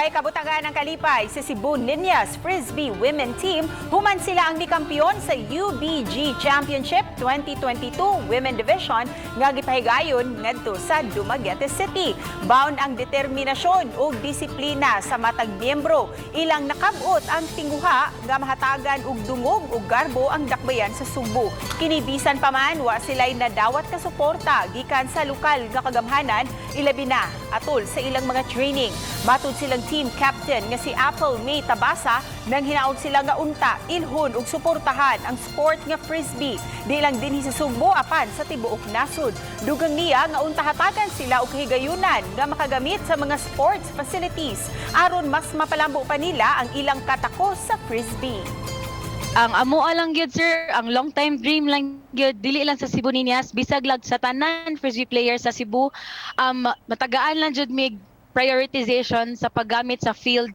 Walay kabutagan ng kalipay si Cebu Niñas Frisbee Women Team. Human sila ang nikampiyon sa UBG Championship 2022 Women Division nga gipahigayon ngadto sa Dumaguete City. Bound ang determinasyon ug disiplina sa matag miyembro. Ilang nakabot ang tinguha nga mahatagan og dungog ug garbo ang dakbayan sa Subo. Kinibisan pa man wa sila'y nadawat ka suporta gikan sa lokal nga kagamhanan, ilabi na atol sa ilang mga training. Matud silang team captain nga si Apple May Tabasa nang hinaot sila nga unta, ilhon ug suportahan ang sport nga frisbee. Di lang dinhi sa Sugbo apan sa tibuok nasod. Dugang niya nga unta hatagan sila og kahigayunan nga makagamit sa mga sports facilities aron mas mapalambo pa nila ang ilang katakos sa frisbee. Ang amoa lang gyud sir, ang long time dream lang gyud dili lang sa Cebu Niñas, bisag lag sa tanan frisbee players sa Cebu. Matagaan lang jud mig prioritization sa paggamit sa field